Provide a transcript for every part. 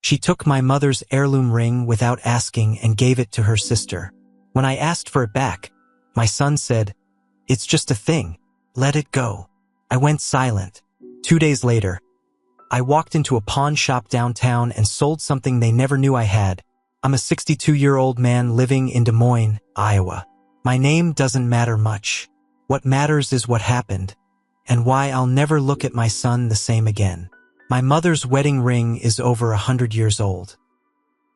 She took my mother's heirloom ring without asking and gave it to her sister. When I asked for it back, my son said, "It's just a thing. Let it go." I went silent. 2 days later, I walked into a pawn shop downtown and sold something they never knew I had. I'm a 62-year-old man living in Des Moines, Iowa. My name doesn't matter much. What matters is what happened, and why I'll never look at my son the same again. My mother's wedding ring is over 100 years old.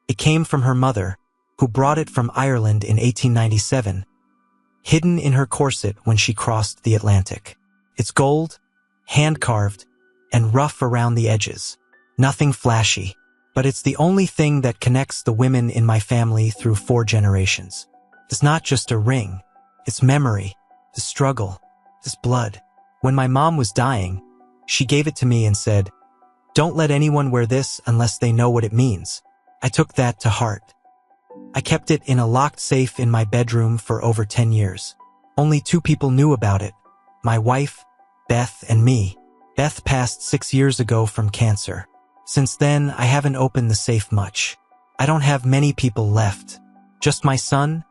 It came from her mother, who brought it from Ireland in 1897, hidden in her corset when she crossed the Atlantic. It's gold, hand-carved, and rough around the edges. Nothing flashy, but it's the only thing that connects the women in my family through 4 generations. It's not just a ring. It's memory, the struggle, this blood. When my mom was dying, she gave it to me and said, "Don't let anyone wear this unless they know what it means." I took that to heart. I kept it in a locked safe in my bedroom for over 10 years. Only 2 people knew about it, my wife, Beth, and me. Beth passed 6 years ago from cancer. Since then, I haven't opened the safe much. I don't have many people left. Just my son,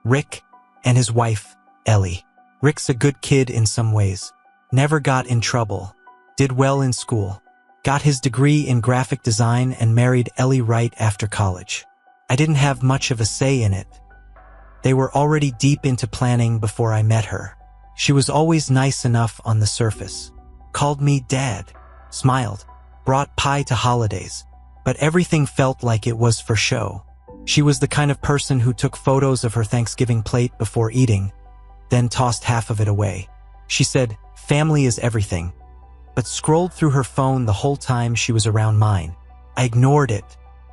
Rick, and his wife, Ellie. Rick's a good kid in some ways. Never got in trouble. Did well in school. Got his degree in graphic design and married Ellie right after college. I didn't have much of a say in it. They were already deep into planning before I met her. She was always nice enough on the surface. Called me Dad. Smiled. Brought pie to holidays. But everything felt like it was for show. She was the kind of person who took photos of her Thanksgiving plate before eating, then tossed half of it away. She said, "Family is everything," but scrolled through her phone the whole time she was around mine. I ignored it.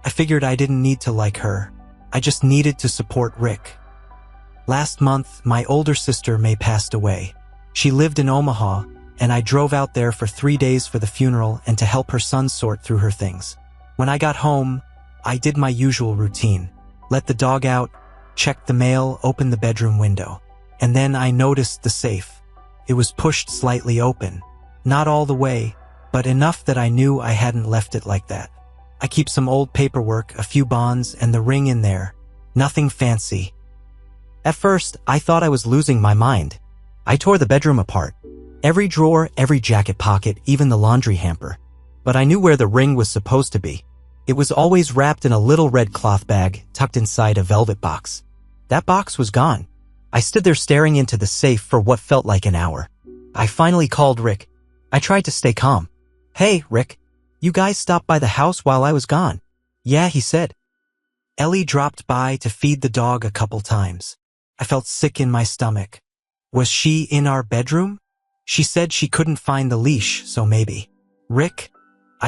I figured I didn't need to like her. I just needed to support Rick. Last month, my older sister May passed away. She lived in Omaha, and I drove out there for 3 days for the funeral and to help her son sort through her things. When I got home, I did my usual routine. Let the dog out, checked the mail, opened the bedroom window. And then I noticed the safe. It was pushed slightly open. Not all the way, but enough that I knew I hadn't left it like that. I keep some old paperwork, a few bonds, and the ring in there. Nothing fancy. At first, I thought I was losing my mind. I tore the bedroom apart. Every drawer, every jacket pocket, even the laundry hamper. But I knew where the ring was supposed to be. It was always wrapped in a little red cloth bag tucked inside a velvet box. That box was gone. I stood there staring into the safe for what felt like an hour. I finally called Rick. I tried to stay calm. "Hey, Rick, you guys stopped by the house while I was gone?" "Yeah," he said. Ellie dropped by to feed the dog a couple times. I felt sick in my stomach. Was she in our bedroom? She said she couldn't find the leash, so maybe. "Rick,"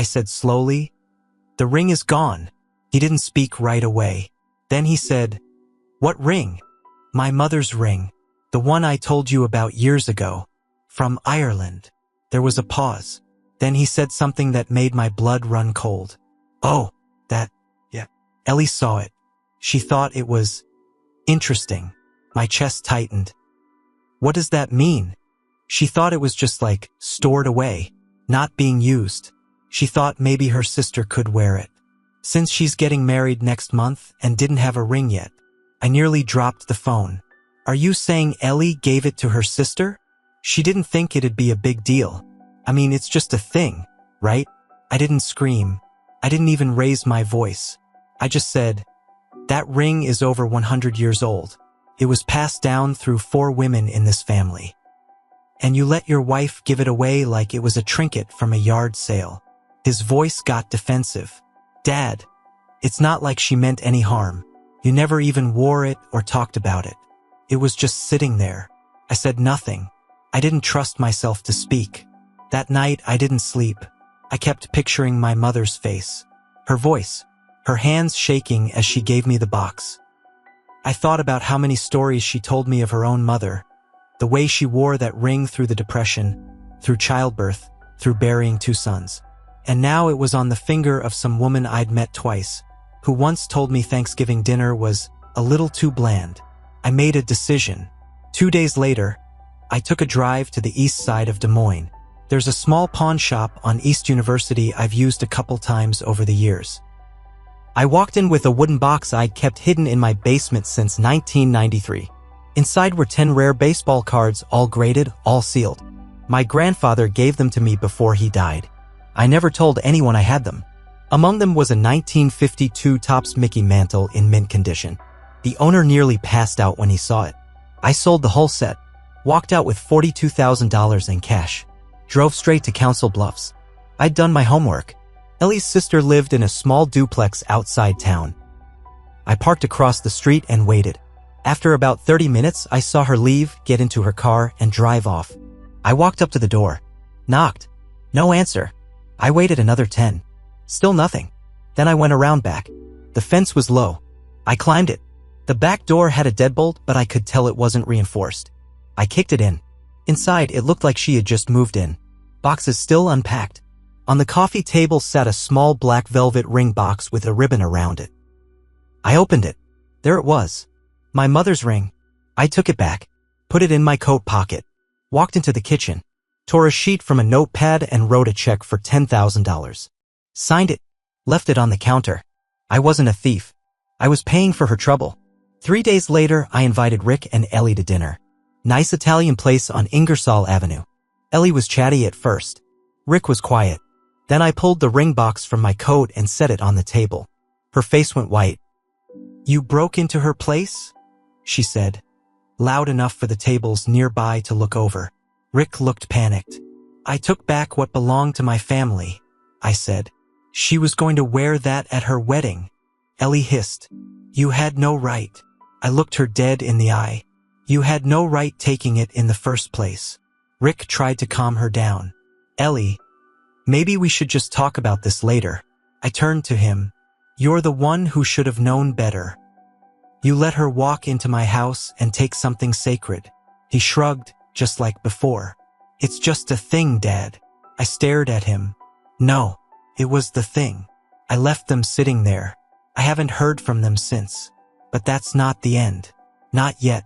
I said slowly, "the ring is gone." He didn't speak right away. Then he said, "What ring?" "My mother's ring. The one I told you about years ago. From Ireland." There was a pause. Then he said something that made my blood run cold. "Oh, that, yeah." Ellie saw it. She thought it was interesting. My chest tightened. "What does that mean?" She thought it was just like stored away, not being used. She thought maybe her sister could wear it. Since she's getting married next month and didn't have a ring yet, I nearly dropped the phone. "Are you saying Ellie gave it to her sister?" She didn't think it'd be a big deal. I mean, it's just a thing, right? I didn't scream. I didn't even raise my voice. I just said, "That ring is over 100 years old. It was passed down through 4 women in this family. And you let your wife give it away like it was a trinket from a yard sale." His voice got defensive. "Dad, it's not like she meant any harm. You never even wore it or talked about it. It was just sitting there." I said nothing. I didn't trust myself to speak. That night, I didn't sleep. I kept picturing my mother's face, her voice, her hands shaking as she gave me the box. I thought about how many stories she told me of her own mother, the way she wore that ring through the Depression, through childbirth, through burying 2 sons. And now it was on the finger of some woman I'd met twice, who once told me Thanksgiving dinner was a little too bland. I made a decision. 2 days later, I took a drive to the east side of Des Moines. There's a small pawn shop on East University I've used a couple times over the years. I walked in with a wooden box I'd kept hidden in my basement since 1993. Inside were 10 rare baseball cards, all graded, all sealed. My grandfather gave them to me before he died. I never told anyone I had them. Among them was a 1952 Topps Mickey mantle in mint condition. The owner nearly passed out when he saw it. I sold the whole set, walked out with $42,000 in cash, drove straight to Council Bluffs. I'd done my homework. Ellie's sister lived in a small duplex outside town. I parked across the street and waited. After about 30 minutes, I saw her leave, get into her car, and drive off. I walked up to the door, knocked. No answer. I waited another 10. Still nothing. Then I went around back. The fence was low. I climbed it. The back door had a deadbolt, but I could tell it wasn't reinforced. I kicked it in. Inside, it looked like she had just moved in. Boxes still unpacked. On the coffee table sat a small black velvet ring box with a ribbon around it. I opened it. There it was. My mother's ring. I took it back, put it in my coat pocket, walked into the kitchen, tore a sheet from a notepad and wrote a check for $10,000. Signed it, left it on the counter. I wasn't a thief. I was paying for her trouble. 3 days later, I invited Rick and Ellie to dinner. Nice Italian place on Ingersoll Avenue. Ellie was chatty at first. Rick was quiet. Then I pulled the ring box from my coat and set it on the table. Her face went white. "You broke into her place?" she said, loud enough for the tables nearby to look over. Rick looked panicked. "I took back what belonged to my family," I said. "She was going to wear that at her wedding." Ellie hissed. "You had no right." I looked her dead in the eye. "You had no right taking it in the first place." Rick tried to calm her down. "Ellie, maybe we should just talk about this later." I turned to him. "You're the one who should have known better. You let her walk into my house and take something sacred." He shrugged, just like before. "It's just a thing, Dad." I stared at him. "No, it was the thing. I left them sitting there. I haven't heard from them since. But that's not the end. Not yet."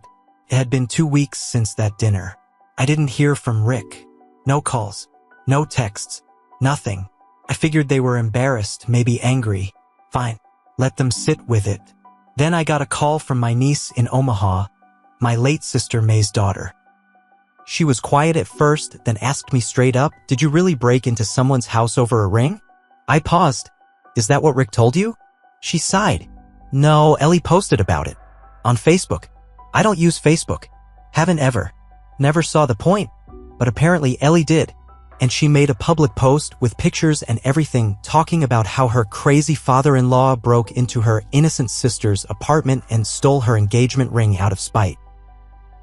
It had been 2 weeks since that dinner. I didn't hear from Rick. No calls. No texts. Nothing. I figured they were embarrassed, maybe angry. Fine. Let them sit with it. Then I got a call from my niece in Omaha, my late sister May's daughter. She was quiet at first, then asked me straight up, "Did you really break into someone's house over a ring?" I paused. "Is that what Rick told you?" She sighed. "No, Ellie posted about it. On Facebook." I don't use Facebook. Haven't ever. Never saw the point. But apparently Ellie did. And she made a public post with pictures and everything talking about how her crazy father-in-law broke into her innocent sister's apartment and stole her engagement ring out of spite.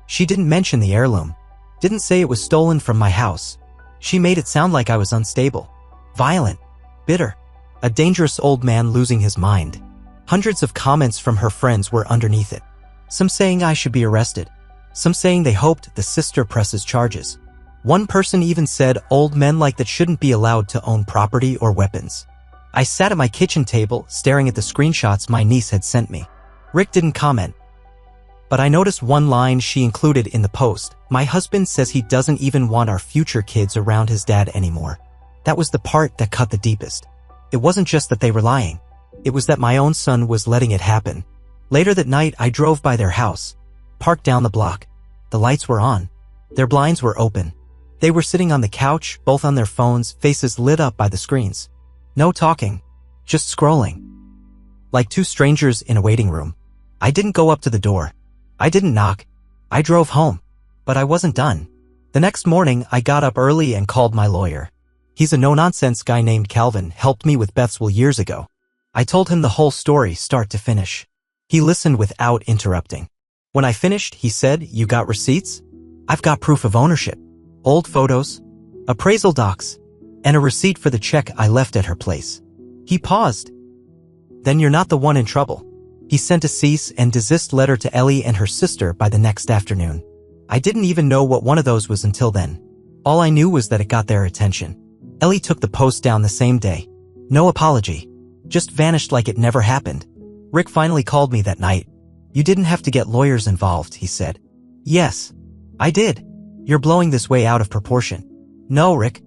She didn't mention the heirloom. Didn't say it was stolen from my house. She made it sound like I was unstable, violent, bitter, a dangerous old man losing his mind. Hundreds of comments from her friends were underneath it. Some saying I should be arrested. Some saying they hoped the sister presses charges. One person even said old men like that shouldn't be allowed to own property or weapons. I sat at my kitchen table, staring at the screenshots my niece had sent me. Rick didn't comment. But I noticed one line she included in the post. "My husband says he doesn't even want our future kids around his dad anymore." That was the part that cut the deepest. It wasn't just that they were lying. It was that my own son was letting it happen. Later that night, I drove by their house, parked down the block. The lights were on. Their blinds were open. They were sitting on the couch, both on their phones, faces lit up by the screens. No talking, just scrolling. Like two strangers in a waiting room. I didn't go up to the door. I didn't knock. I drove home. But I wasn't done. The next morning, I got up early and called my lawyer. He's a no-nonsense guy named Calvin, helped me with Beth's will years ago. I told him the whole story, start to finish. He listened without interrupting. When I finished, he said, "You got receipts?" "I've got proof of ownership, old photos, appraisal docs, and a receipt for the check I left at her place." He paused. "Then you're not the one in trouble." He sent a cease and desist letter to Ellie and her sister by the next afternoon. I didn't even know what one of those was until then. All I knew was that it got their attention. Ellie took the post down the same day. No apology. Just vanished like it never happened. Rick finally called me that night. "You didn't have to get lawyers involved," he said. "Yes, I did. You're blowing this way out of proportion." "No, Rick.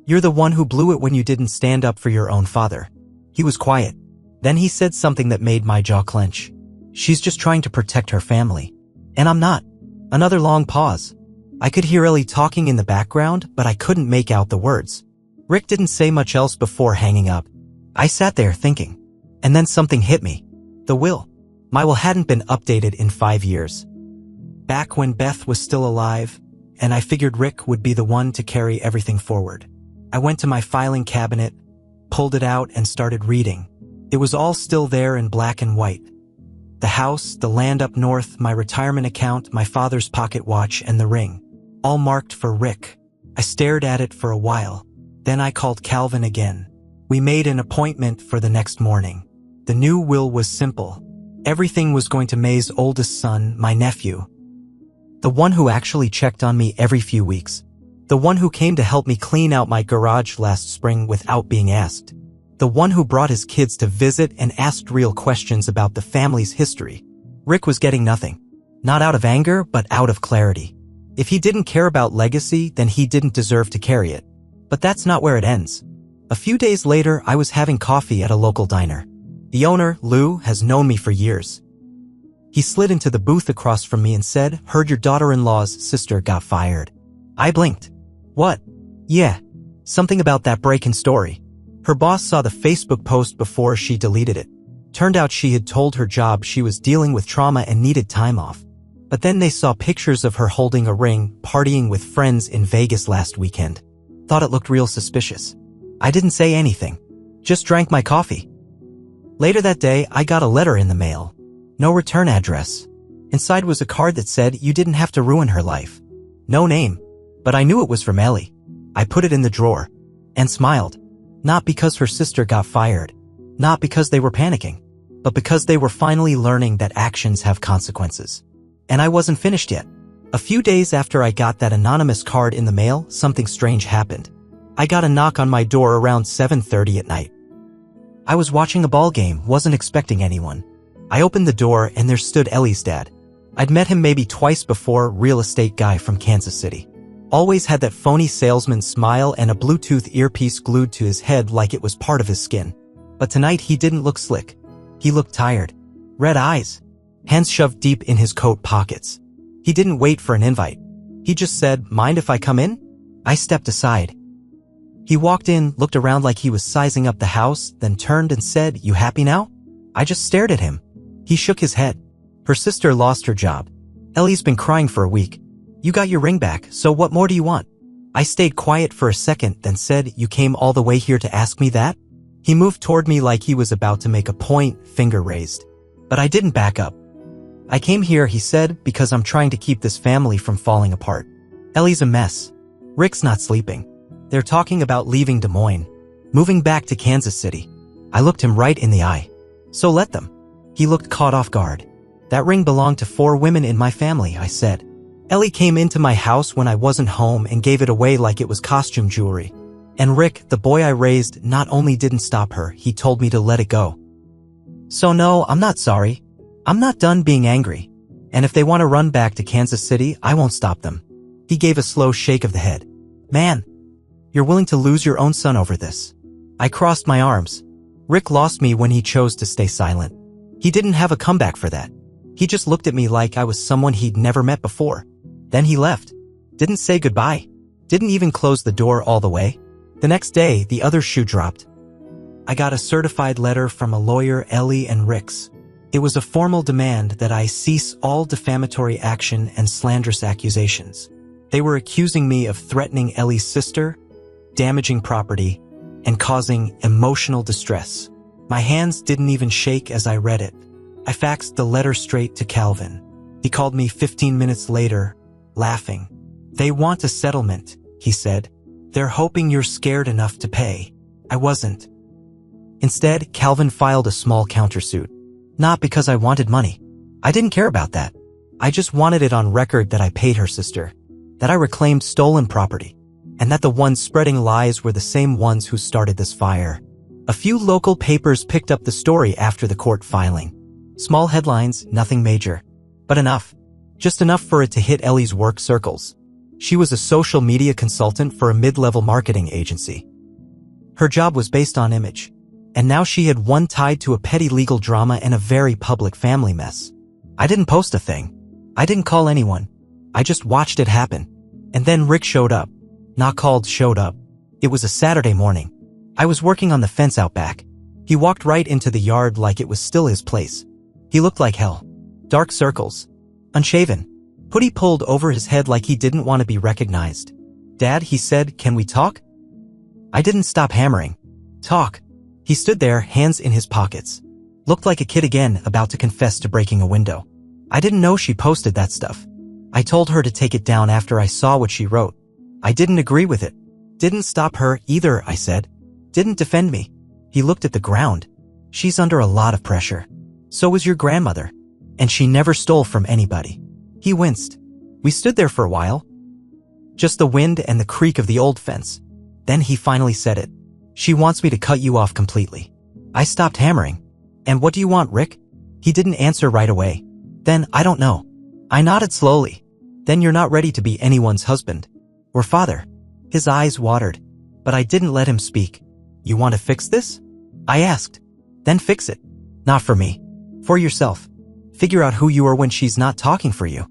You're the one who blew it when you didn't stand up for your own father." He was quiet. Then he said something that made my jaw clench. She's just trying to protect her family. And I'm not. Another long pause. I could hear Ellie talking in the background, but I couldn't make out the words. Rick didn't say much else before hanging up. I sat there thinking. And then something hit me. The will. My will hadn't been updated in 5 years. Back when Beth was still alive, and I figured Rick would be the one to carry everything forward. I went to my filing cabinet, pulled it out, and started reading. It was all still there in black and white. The house, the land up north, my retirement account, my father's pocket watch, and the ring. All marked for Rick. I stared at it for a while. Then I called Calvin again. We made an appointment for the next morning. The new will was simple. Everything was going to May's oldest son, my nephew. The one who actually checked on me every few weeks. The one who came to help me clean out my garage last spring without being asked. The one who brought his kids to visit and asked real questions about the family's history. Rick was getting nothing. Not out of anger, but out of clarity. If he didn't care about legacy, then he didn't deserve to carry it. But that's not where it ends. A few days later, I was having coffee at a local diner. The owner, Lou, has known me for years. He slid into the booth across from me and said, "Heard your daughter-in-law's sister got fired." I blinked. What? Yeah. Something about that break-in story. Her boss saw the Facebook post before she deleted it. Turned out she had told her job she was dealing with trauma and needed time off. But then they saw pictures of her holding a ring, partying with friends in Vegas last weekend. Thought it looked real suspicious. I didn't say anything. Just drank my coffee. Later that day, I got a letter in the mail. No return address. Inside was a card that said you didn't have to ruin her life. No name. But I knew it was from Ellie. I put it in the drawer. And smiled. Not because her sister got fired. Not because they were panicking. But because they were finally learning that actions have consequences. And I wasn't finished yet. A few days after I got that anonymous card in the mail, something strange happened. I got a knock on my door around 7:30 at night. I was watching a ball game, wasn't expecting anyone. I opened the door and there stood Ellie's dad. I'd met him maybe twice before, real estate guy from Kansas City. Always had that phony salesman smile and a Bluetooth earpiece glued to his head like it was part of his skin. But tonight he didn't look slick. He looked tired. Red eyes. Hands shoved deep in his coat pockets. He didn't wait for an invite. He just said, "Mind if I come in?" I stepped aside. He walked in, looked around like he was sizing up the house, then turned and said, "You happy now?" I just stared at him. He shook his head. Her sister lost her job. Ellie's been crying for a week. You got your ring back, so what more do you want? I stayed quiet for a second, then said, "You came all the way here to ask me that?" He moved toward me like he was about to make a point, finger raised. But I didn't back up. "I came here," he said, "because I'm trying to keep this family from falling apart. Ellie's a mess. Rick's not sleeping. They're talking about leaving Des Moines, moving back to Kansas City." I looked him right in the eye. "So let them." He looked caught off guard. "That ring belonged to 4 women in my family," I said. "Ellie came into my house when I wasn't home and gave it away like it was costume jewelry. And Rick, the boy I raised, not only didn't stop her, he told me to let it go. So no, I'm not sorry. I'm not done being angry. And if they want to run back to Kansas City, I won't stop them." He gave a slow shake of the head. "Man, you're willing to lose your own son over this." I crossed my arms. Rick lost me when he chose to stay silent. He didn't have a comeback for that. He just looked at me like I was someone he'd never met before. Then he left. Didn't say goodbye. Didn't even close the door all the way. The next day, the other shoe dropped. I got a certified letter from a lawyer, Ellie and Rick's. It was a formal demand that I cease all defamatory action and slanderous accusations. They were accusing me of threatening Ellie's sister, damaging property, and causing emotional distress. My hands didn't even shake as I read it. I faxed the letter straight to Calvin. He called me 15 minutes later, laughing. "They want a settlement," he said. "They're hoping you're scared enough to pay." I wasn't. Instead, Calvin filed a small countersuit. Not because I wanted money. I didn't care about that. I just wanted it on record that I paid her sister, that I reclaimed stolen property, and that the ones spreading lies were the same ones who started this fire. A few local papers picked up the story after the court filing. Small headlines, nothing major. But enough. Just enough for it to hit Ellie's work circles. She was a social media consultant for a mid-level marketing agency. Her job was based on image. And now she had one tied to a petty legal drama and a very public family mess. I didn't post a thing. I didn't call anyone. I just watched it happen. And then Rick showed up. Not called, showed up. It was a Saturday morning. I was working on the fence out back. He walked right into the yard like it was still his place. He looked like hell. Dark circles. Unshaven. Hoodie pulled over his head like he didn't want to be recognized. "Dad," he said, "can we talk?" I didn't stop hammering. "Talk." He stood there, hands in his pockets. Looked like a kid again, about to confess to breaking a window. I didn't know she posted that stuff. I told her to take it down after I saw what she wrote. I didn't agree with it. Didn't stop her either, I said. Didn't defend me. He looked at the ground. She's under a lot of pressure. So was your grandmother. And she never stole from anybody. He winced. We stood there for a while. Just the wind and the creak of the old fence. Then he finally said it. "She wants me to cut you off completely." I stopped hammering. "And what do you want, Rick?" He didn't answer right away. Then, "I don't know." I nodded slowly. "Then you're not ready to be anyone's husband. Or father." His eyes watered. But I didn't let him speak. "You want to fix this?" I asked. "Then fix it. Not for me. For yourself. Figure out who you are when she's not talking for you."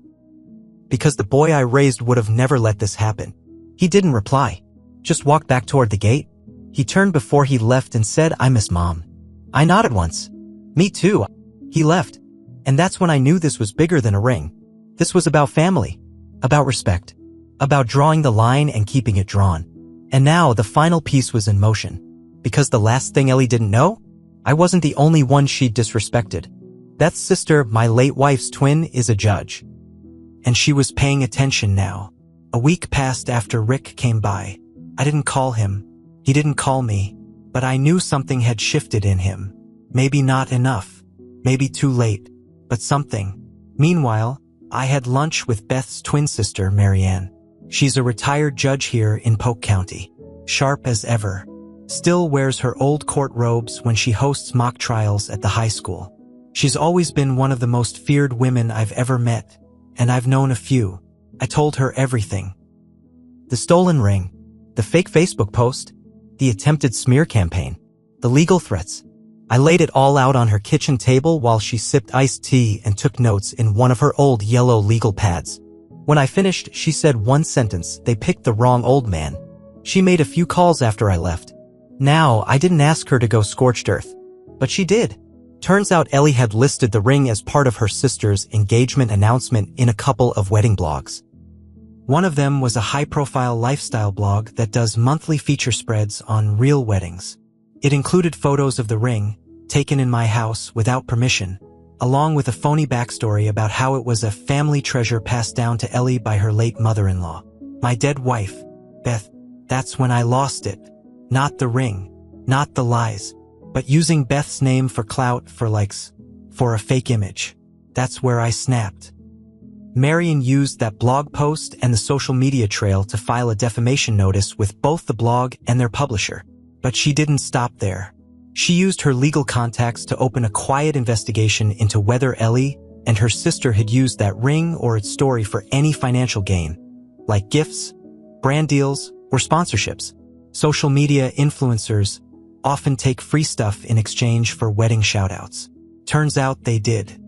Because the boy I raised would have never let this happen. He didn't reply. Just walked back toward the gate. He turned before he left and said, "I miss Mom." I nodded once. "Me too." He left. And that's when I knew this was bigger than a ring. This was about family. About respect. About drawing the line and keeping it drawn. And now the final piece was in motion. Because the last thing Ellie didn't know? I wasn't the only one she'd disrespected. Beth's sister, my late wife's twin, is a judge. And she was paying attention now. A week passed after Rick came by. I didn't call him. He didn't call me. But I knew something had shifted in him. Maybe not enough. Maybe too late. But something. Meanwhile, I had lunch with Beth's twin sister, Marianne. She's a retired judge here in Polk County. Sharp as ever. Still wears her old court robes when she hosts mock trials at the high school. She's always been one of the most feared women I've ever met. And I've known a few. I told her everything. The stolen ring. The fake Facebook post. The attempted smear campaign. The legal threats. I laid it all out on her kitchen table while she sipped iced tea and took notes in one of her old yellow legal pads. When I finished, she said one sentence: "They picked the wrong old man." She made a few calls after I left. Now, I didn't ask her to go scorched earth. But she did. Turns out Ellie had listed the ring as part of her sister's engagement announcement in a couple of wedding blogs. One of them was a high-profile lifestyle blog that does monthly feature spreads on real weddings. It included photos of the ring, taken in my house without permission, along with a phony backstory about how it was a family treasure passed down to Ellie by her late mother-in-law. My dead wife, Beth. That's when I lost it. Not the ring. Not the lies. But using Beth's name for clout, for likes, for a fake image. That's where I snapped. Marian used that blog post and the social media trail to file a defamation notice with both the blog and their publisher. But she didn't stop there. She used her legal contacts to open a quiet investigation into whether Ellie and her sister had used that ring or its story for any financial gain, like gifts, brand deals, or sponsorships. Social media influencers often take free stuff in exchange for wedding shoutouts. Turns out they did.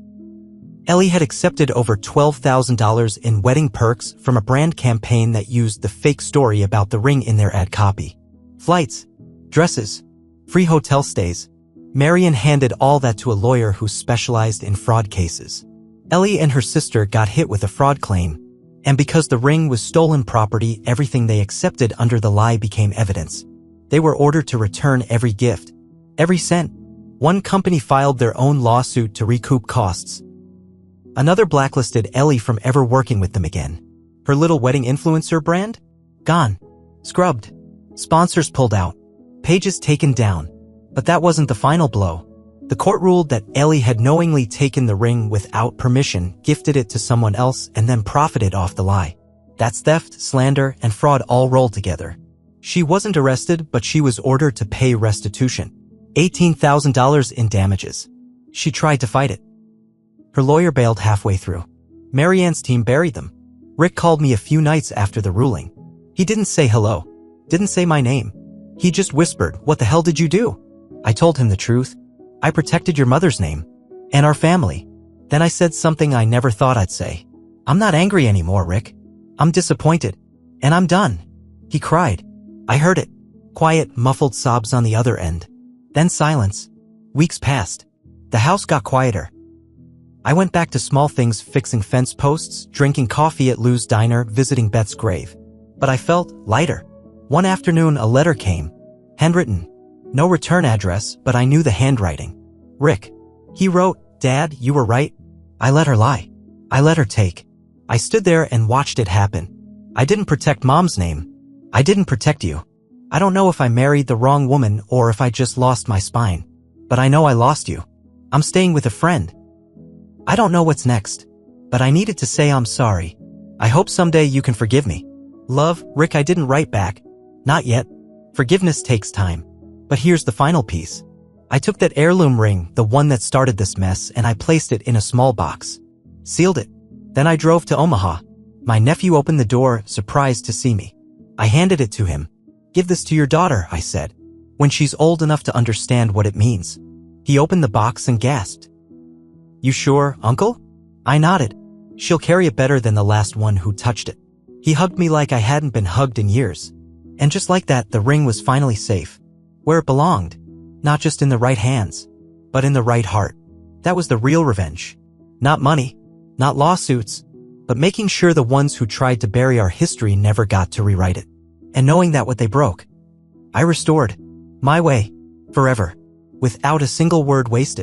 Ellie had accepted over $12,000 in wedding perks from a brand campaign that used the fake story about the ring in their ad copy. Flights, dresses, free hotel stays. Marian handed all that to a lawyer who specialized in fraud cases. Ellie and her sister got hit with a fraud claim. And because the ring was stolen property, everything they accepted under the lie became evidence. They were ordered to return every gift, every cent. One company filed their own lawsuit to recoup costs. Another blacklisted Ellie from ever working with them again. Her little wedding influencer brand? Gone. Scrubbed. Sponsors pulled out. Pages taken down. But that wasn't the final blow. The court ruled that Ellie had knowingly taken the ring without permission, gifted it to someone else, and then profited off the lie. That's theft, slander, and fraud all rolled together. She wasn't arrested, but she was ordered to pay restitution. $18,000 in damages. She tried to fight it. Her lawyer bailed halfway through. Marianne's team buried them. Rick called me a few nights after the ruling. He didn't say hello. Didn't say my name. He just whispered, "What the hell did you do?" I told him the truth. I protected your mother's name. And our family. Then I said something I never thought I'd say. I'm not angry anymore, Rick. I'm disappointed. And I'm done. He cried. I heard it. Quiet, muffled sobs on the other end. Then silence. Weeks passed. The house got quieter. I went back to small things, fixing fence posts, drinking coffee at Lou's diner, visiting Beth's grave. But I felt lighter. One afternoon, a letter came. Handwritten. No return address, but I knew the handwriting. Rick. He wrote, Dad, you were right. I let her lie. I let her take. I stood there and watched it happen. I didn't protect Mom's name. I didn't protect you. I don't know if I married the wrong woman or if I just lost my spine. But I know I lost you. I'm staying with a friend. I don't know what's next. But I needed to say I'm sorry. I hope someday you can forgive me. Love, Rick. I didn't write back. Not yet. Forgiveness takes time. But here's the final piece. I took that heirloom ring, the one that started this mess, and I placed it in a small box. Sealed it. Then I drove to Omaha. My nephew opened the door, surprised to see me. I handed it to him. Give this to your daughter, I said, when she's old enough to understand what it means. He opened the box and gasped. You sure, Uncle? I nodded. She'll carry it better than the last one who touched it. He hugged me like I hadn't been hugged in years. And just like that, the ring was finally safe. Where it belonged. Not just in the right hands, but in the right heart. That was the real revenge. Not money, not lawsuits, but making sure the ones who tried to bury our history never got to rewrite it. And knowing that what they broke, I restored. My way. Forever. Without a single word wasted.